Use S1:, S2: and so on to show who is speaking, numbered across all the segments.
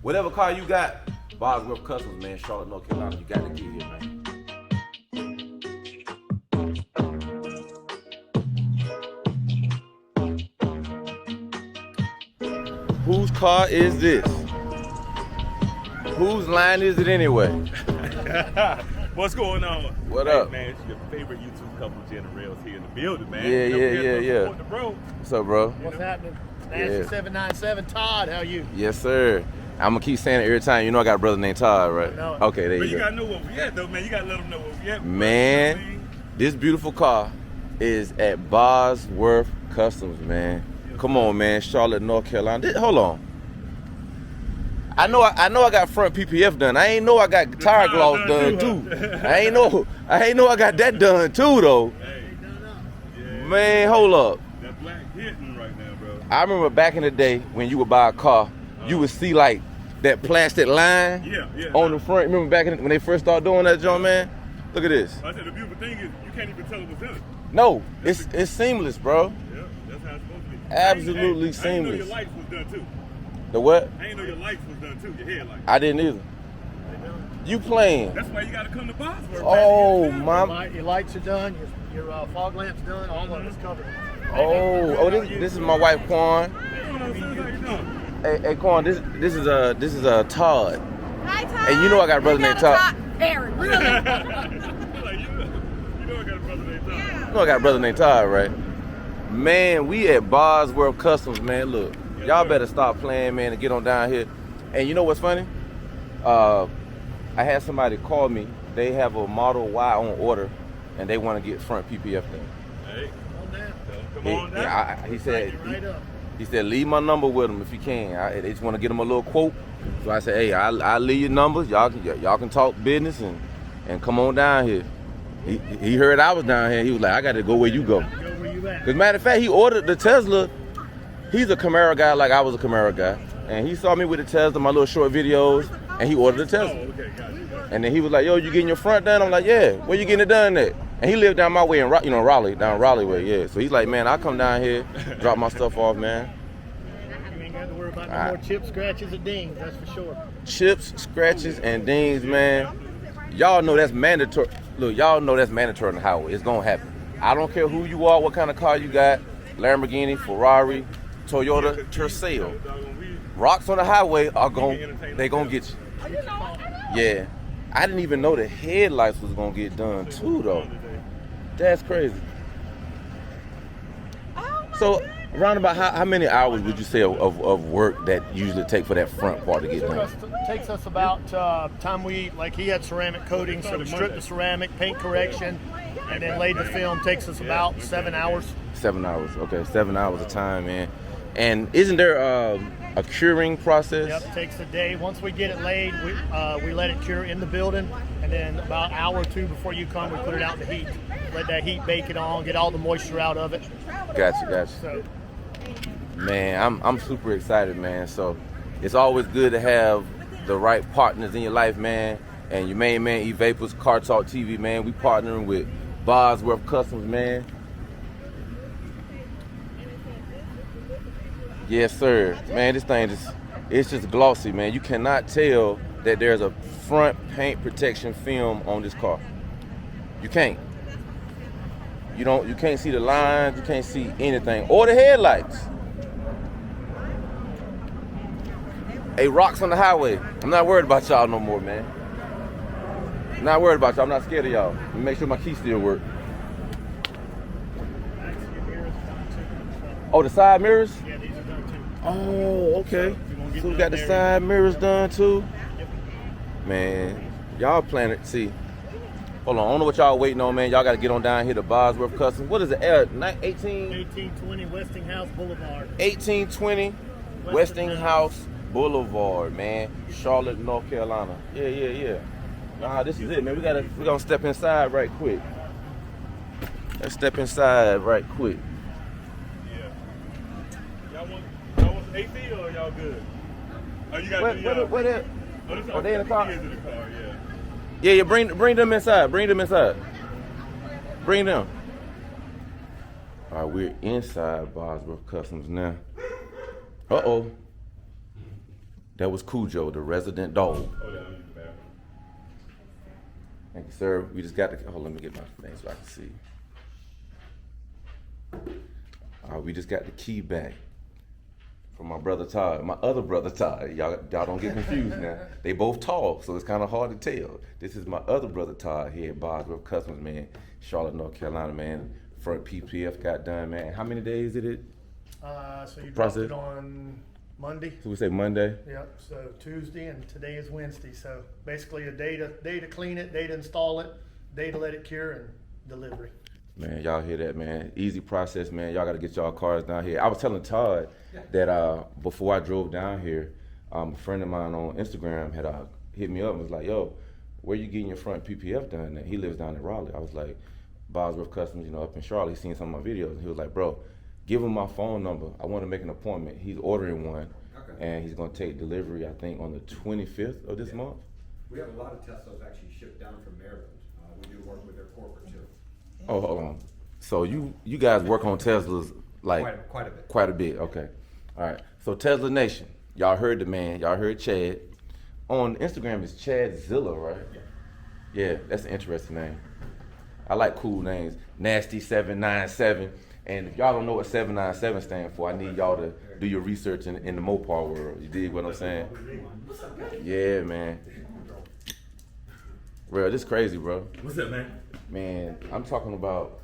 S1: Whatever car you got, Bosworth Customs, man, Charlotte, North Carolina, you got to get here, man. Whose car is this? Whose line is it anyway?
S2: What's going on?
S1: What up?
S2: Man, it's your favorite YouTube couple, Jenna Rails, here in the building, man.
S1: Yeah.
S2: Bro.
S1: What's up, bro?
S3: What's happening? Nancy 797, Todd, how you?
S1: Yes, sir. I'm gonna keep saying it every time. You know I got a brother named Todd, right?
S3: No.
S1: Okay, there
S2: But
S1: you
S2: you
S1: go.
S2: gotta know where we at, though, man. You gotta let them know where we at.
S1: Man,
S2: You know what I mean?
S1: this beautiful car is at Bosworth Customs, man. Come on, man, Charlotte, North Carolina. Hold on. I know I got front PPF done. I ain't know I got tire gloss done too. I ain't know I got that done too though.
S2: Hey, yeah.
S1: Man, hold up.
S2: That black hitting right now, bro.
S1: I remember back in the day when you would buy a car, you would see like that plastic line
S2: Yeah.
S1: on the front. Remember back when they first started doing that, John, man? Look at this.
S2: I said the beautiful thing is you can't even tell it was in it.
S1: No, it's seamless, bro.
S2: Yeah, that's how it's supposed to be.
S1: Absolutely
S2: I didn't know
S1: seamless.
S2: your lights was done too.
S1: The what?
S2: I didn't know your lights was done too, your headlights.
S1: I didn't either. You playing?
S2: That's why you gotta come to Bosworth.
S1: Oh,
S2: man.
S1: my.
S3: Your lights are done, your fog lamp's done, all of it's covered.
S1: This is my wife, Quan.
S2: How you doing?
S1: Hey, Quan, this is a Todd.
S4: Hi, Todd.
S1: And you know I got a brother named Todd.
S4: Aaron, really?
S2: Like, you know I got a brother named Todd.
S1: You know I got a brother named Todd, right? Man, we at Bosworth Customs, man. Look, y'all better stop playing, man, and get on down here. And you know what's funny? I had somebody call me. They have a Model Y on order, and they want to get front PPF done.
S2: Hey,
S3: Come on down.
S2: come on down.
S1: He said,
S3: Right up.
S1: he said, leave my number with them if you can. They just want to get them a little quote. So I said, hey, I'll leave your numbers. Y'all can talk business and come on down here. He heard I was down here. He was like, I got to go where you go.
S3: Go where you at.
S1: As a matter of fact, he ordered the Tesla. He's a Camaro guy like I was a Camaro guy. And he saw me with the Tesla, my little short videos, and he ordered the Tesla.
S2: Okay, got you.
S1: And then he was like, yo, you getting your front done? I'm like, yeah. Where you getting it done at? And he lived down my way in Raleigh, down Raleigh way, yeah. So he's like, man, I'll come down here, drop my stuff off, man.
S3: You ain't got to worry about no more chips, scratches, or dings, that's for sure.
S1: Chips, scratches, and dings, man. Y'all know that's mandatory. Look, y'all know that's mandatory on the highway. It's gonna happen. I don't care who you are, what kind of car you got, Lamborghini, Ferrari, Toyota, Tercel. Rocks on the highway they gonna get you. Yeah. I didn't even know the headlights was gonna get done too though. That's crazy. So around about how many hours would you say of work that usually take for that front part to get done?
S3: Takes us about time we he had ceramic coating, so we stripped the ceramic, paint correction, and then laid the film. Takes us about 7 hours.
S1: 7 hours, okay, 7 hours of time, man. And isn't there a curing process?
S3: Yep, takes a day. Once we get it laid, we let it cure in the building, and then about an hour or two before you come, we put it out in the heat. Let that heat bake it on, get all the moisture out of it.
S1: Gotcha.
S3: So,
S1: Man, I'm super excited, man. So it's always good to have the right partners in your life, man. And your main man, Evapors, Car Talk TV, man. We partnering with Bosworth Customs, man. Yes, sir. Man, this thing it's just glossy, man. You cannot tell that there's a front paint protection film on this car. You can't. You can't see the lines, you can't see anything. Or the headlights. Hey, rocks on the highway. I'm not worried about y'all no more, man. I'm not worried about y'all. I'm not scared of y'all. Let me make sure my key still work. Oh, the side mirrors?
S3: yeah, these are done too.
S1: Oh, okay.
S3: get
S1: So we
S3: done
S1: got the
S3: there,
S1: side mirrors done too?
S3: Yep.
S1: Man, y'all planning, see. Hold on, I don't know what y'all waiting on, man. Y'all got to get on down here to Bosworth Customs. What is it,
S3: 1820 Westinghouse Boulevard.
S1: 1820 Westinghouse Boulevard, man. Charlotte, North Carolina. Yeah. Nah, this is it, man. We're gonna step inside right quick. Let's step inside right quick.
S2: Yeah. Y'all want AC or y'all good? Oh, you got
S1: Where they? Oh, they in the car?
S2: In the car, yeah.
S1: Yeah, bring them inside. Bring them. All right, we're inside Bosworth Customs now. Uh-oh. That was Cujo, the resident dog.
S2: Oh, yeah, I'm in the bathroom.
S1: Thank you, sir. We just got the, let me get my thing so I can see. We just got the key back from my brother Todd, my other brother Todd. Y'all don't get confused now. They both tall, so it's kind of hard to tell. This is my other brother Todd here at Bosworth Customs, man. Charlotte, North Carolina, man. Front PPF got done, man. How many days did it?
S3: So you dropped it on Monday.
S1: So we say Monday?
S3: Yep, so Tuesday and today is Wednesday. So basically a day to clean it, day to install it, day to let it cure, and delivery.
S1: Man, y'all hear that, man. Easy process, man. Y'all got to get y'all cars down here. I was telling Todd that before I drove down here, a friend of mine on Instagram had hit me up and was like, yo, where you getting your front PPF done? And he lives down in Raleigh. I was like, Bosworth Customs, up in Charlotte. He's seen some of my videos. And he was like, bro, give him my phone number. I want to make an appointment. He's ordering one, and he's going to take delivery, I think, on the 25th of this month.
S4: We have a lot of Teslas actually shipped down from Maryland. We do work with their corporate too.
S1: Oh, hold on. So you guys work on Teslas like
S4: quite a bit.
S1: Quite a bit. Okay. All right. So Tesla Nation, y'all heard the man. Y'all heard Chad. On Instagram is Chad Zilla, right? Yeah, that's an interesting name. I like cool names. Nasty 797. And if y'all don't know what 797 stands for, I need y'all to do your research in the Mopar world. You dig what I'm saying? Yeah, man. Bro, this crazy, bro.
S2: What's up, man?
S1: Man, I'm talking about,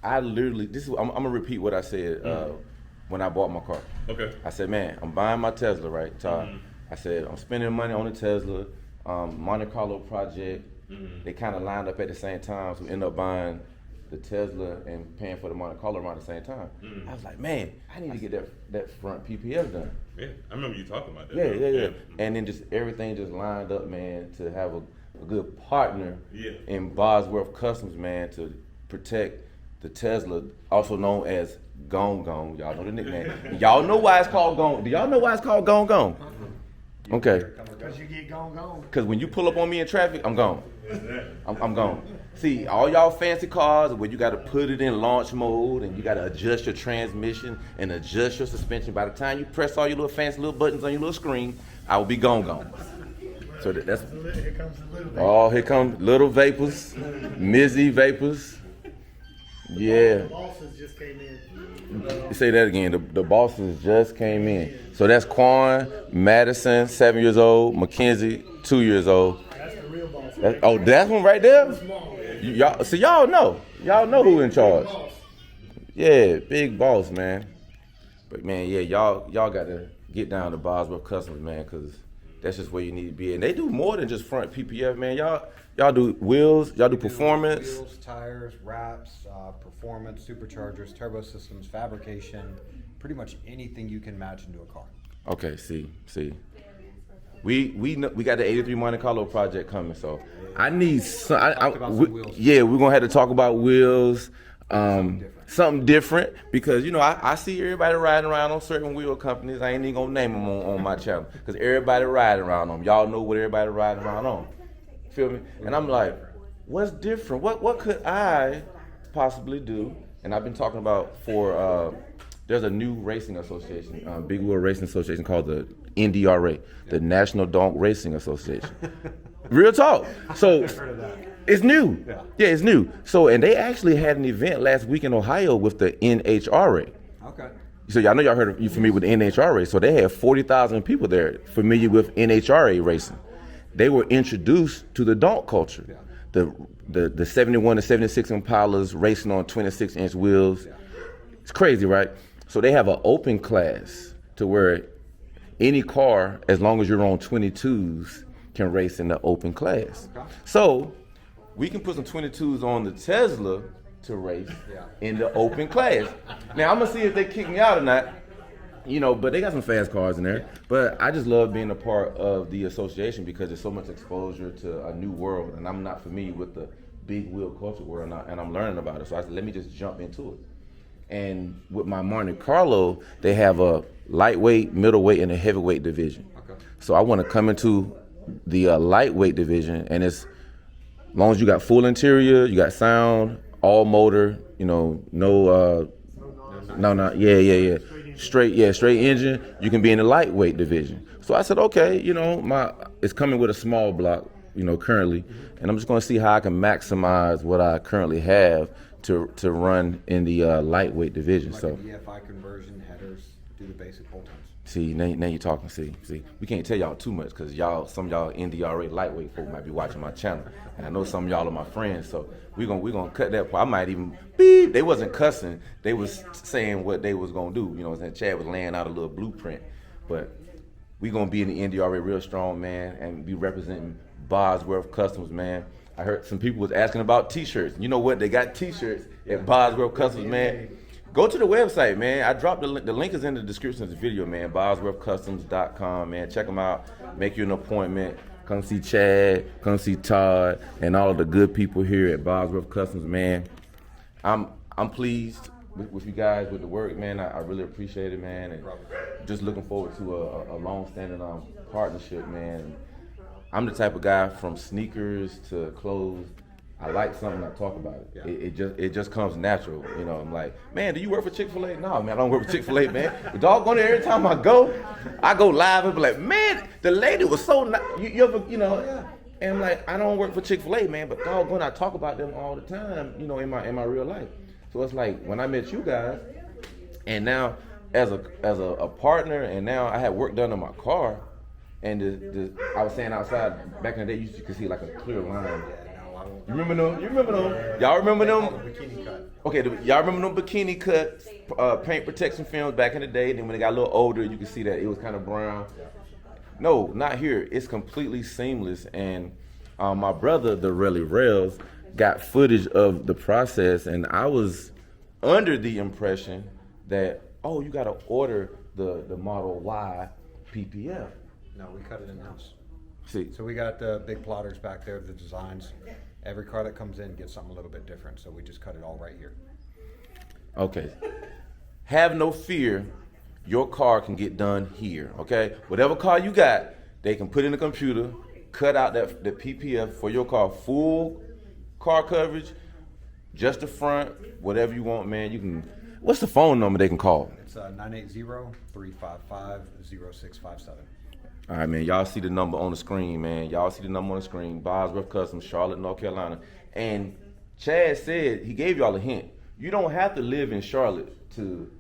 S1: I'm gonna repeat what I said when I bought my car.
S2: Okay.
S1: I said, man, I'm buying my Tesla, right, Todd? I said, I'm spending money on the Tesla, Monte Carlo project. They kind of lined up at the same time, so we ended up buying the Tesla and paying for the Monte Carlo around the same time. I was like, man, I need to get that front PPF done.
S2: Yeah, I remember you talking about that.
S1: Yeah. And then just everything just lined up, man, to have a good partner in Bosworth Customs, man, to protect the Tesla, also known as Gone Gone. Y'all know the nickname. Y'all know why it's called Gone. Do y'all know why it's called Gone Gone? Okay.
S3: Because you get gone.
S1: Because when you pull up on me in traffic, I'm gone. I'm gone. See, all y'all fancy cars where you got to put it in launch mode and you got to adjust your transmission and adjust your suspension. By the time you press all your little fancy little buttons on your little screen, I will be gone. So that's.
S3: Here comes the little.
S1: Oh, here comes little vapors, Mizzy vapors. Yeah.
S3: The bosses just came in.
S1: Say that again. The bosses just came in. So that's Quan, Madison, 7 years old, Mackenzie, 2 years old.
S3: That's the real boss.
S1: That's one right there?
S3: Small.
S1: Y'all know. Y'all know who in charge. Yeah, big boss, man. But man, yeah, y'all got to get down to Bosworth Customs, man, because that's just where you need to be. And they do more than just front PPF, man. Y'all do wheels, y'all do performance.
S4: Wheels, tires, wraps, performance, superchargers, turbo systems, fabrication, pretty much anything you can imagine to a car.
S1: Okay, see. We got the 83 Monte Carlo project coming, so I need some. Yeah, we're gonna have to talk about wheels, something different because I see everybody riding around on certain wheel companies. I ain't even gonna name them on my channel because everybody riding around them. Y'all know what everybody riding around on. Feel me? And I'm like, what's different? What could I possibly do? And I've been talking about there's a new racing association, big wheel racing association called the NDRA, the National Donk Racing Association. Real talk. So it's new. Yeah, it's new. So, and they actually had an event last week in Ohio with the NHRA.
S4: Okay.
S1: So y'all know you familiar with the NHRA. So they had 40,000 people there familiar with NHRA racing. They were introduced to the donk culture. The 71 to 76 Impalas racing on 26-inch wheels. It's crazy, right? So they have an open class to where any car, as long as you're on 22s, can race in the open class. Okay. So we can put some 22s on the Tesla to race in the open class. Now I'm gonna see if they kick me out or not, but they got some fast cars in there. But I just love being a part of the association because there's so much exposure to a new world, and I'm not familiar with the big wheel culture world, and I'm learning about it. So I said, let me just jump into it. And with my Monte Carlo, they have a lightweight, middleweight, and a heavyweight division. Okay. So I want to come into the lightweight division, and it's as long as you got full interior, you got sound, all motor, yeah. straight engine. You can be in the lightweight division. So I said, okay, you know, it's coming with a small block, you know, currently, and I'm just going to see how I can maximize what I currently have to run in the lightweight division.
S4: Like
S1: so
S4: an EFI conversion, headers, do the basic bolt-ons.
S1: See, now you're talking. See, we can't tell y'all too much because some of y'all NDRA lightweight folk might be watching my channel, and I know some of y'all are my friends. So we gonna cut that part. I might even beep. They wasn't cussing. They was saying what they was gonna do. You know what I'm saying? Chad was laying out a little blueprint, but we gonna be in the NDRA real strong, man, and be representing Bosworth Customs, man. I heard some people was asking about T-shirts. You know what? They got T-shirts at Bosworth Customs, man. Go to the website, man. I dropped the link is in the description of the video, man. BosworthCustoms.com, man. Check them out. Make you an appointment. Come see Chad. Come see Todd and all of the good people here at Bosworth Customs, man. I'm pleased with you guys with the work, man. I really appreciate it, man. And just looking forward to a long-standing partnership, man. I'm the type of guy from sneakers to clothes. I like something, I talk about it. Yeah. It just comes natural. You know, I'm like, man, do you work for Chick-fil-A? No, man, I don't work for Chick-fil-A, man. The doggone it, every time I go live and be like, man, the lady was so nice. You ever, you know, and I'm like, I don't work for Chick-fil-A, man, but doggone, I talk about them all the time, you know, in my real life. So it's like when I met you guys, and now as a partner, and now I had work done on my car, and I was saying outside back in the day, you could see like a clear line. You remember them? Y'all remember them?
S4: Bikini cut.
S1: Okay, y'all remember them bikini cuts, paint protection films back in the day? Then when they got a little older, you could see that it was kind of brown. No, not here. It's completely seamless. And my brother, the Relly Rails, got footage of the process, and I was under the impression that, oh, you got to order the Model Y PPF.
S4: No, we cut it in-house.
S1: See,
S4: So we got the big plotters back there, the designs. Every car that comes in gets something a little bit different, so we just cut it all right here.
S1: okay. Have no fear. Your car can get done here, okay? Whatever car you got, they can put in the computer, cut out the PPF for your car, full car coverage, just the front, whatever you want, man. You can. What's the phone number they can call?
S4: It's 980-355-0657.
S1: All right, man. Y'all see the number on the screen, man. Y'all see the number on the screen. Bosworth Customs, Charlotte, North Carolina. And Chad said, he gave y'all a hint. You don't have to live in Charlotte to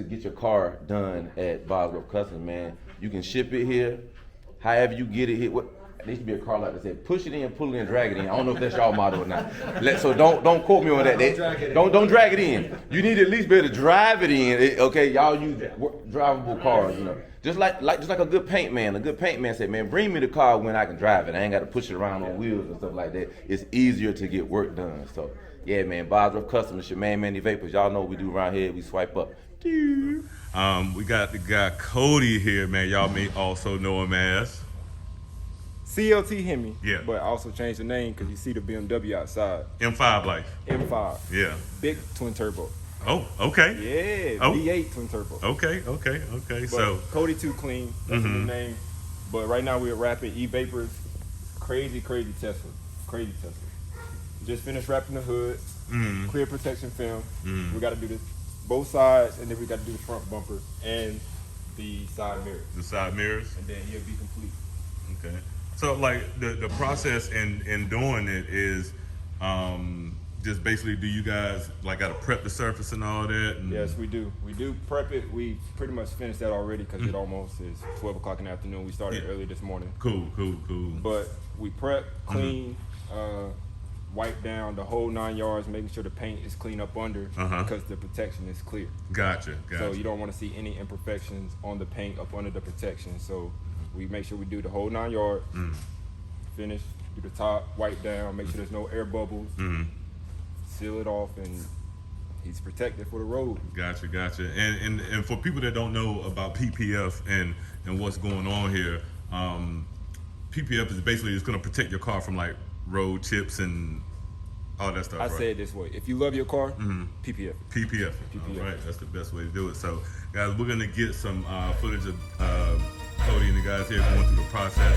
S1: get your car done at Bosworth Customs, man. You can ship it here. However you get it here. There used to be a car like that said, push it in, pull it in, drag it in. I don't know if that's y'all motto or not. So don't quote me on that. Don't drag it in. You need to at least be able to drive it in. Okay, y'all use drivable cars, you know. Just like a good paint man. A good paint man said, man, bring me the car when I can drive it. I ain't got to push it around on wheels and stuff like that. It's easier to get work done. So yeah, man, Bosworth Customs, your man, Evapors. Y'all know what we do around here. We swipe up.
S2: We got the guy Cody here, man. Y'all may also know him as
S5: CLT Hemi.
S2: Yeah.
S5: But I also changed the name because you see the BMW outside.
S2: M5 Life.
S5: M5.
S2: Yeah.
S5: Big twin turbo.
S2: Oh, okay.
S5: Yeah.
S2: Oh.
S5: V8 twin turbo.
S2: Okay.
S5: But
S2: So
S5: Cody Too Clean. That's the new name. But right now we're wrapping Evapors. Crazy Tesla. Crazy Tesla. Just finished wrapping the hood. Clear protection film. We got to do this both sides, and then we got to do the front bumper and the side mirrors.
S2: the side mirrors.
S5: And then he'll be complete.
S2: Okay. So like the process in doing it is just basically, do you guys like got to prep the surface and all that? And
S5: Yes, we do. We do prep it. We pretty much finished that already because it almost is 12 o'clock in the afternoon. We started early this morning.
S2: Cool.
S5: But we prep, clean, wipe down the whole 9 yards, making sure the paint is clean up under because the protection is clear.
S2: Gotcha.
S5: So you don't want to see any imperfections on the paint up under the protection. So we make sure we do the whole 9 yards, finish, do the top, wipe down, make sure there's no air bubbles, seal it off, and he's protected for the road.
S2: Gotcha. And for people that don't know about PPF and what's going on here, PPF is basically it's going to protect your car from like road chips and all that stuff.
S5: I say it this way: if you love your car, PPF.
S2: PPF. All right, that's the best way to do it. So, guys, we're gonna get some footage of Cody and the guys here going through the process.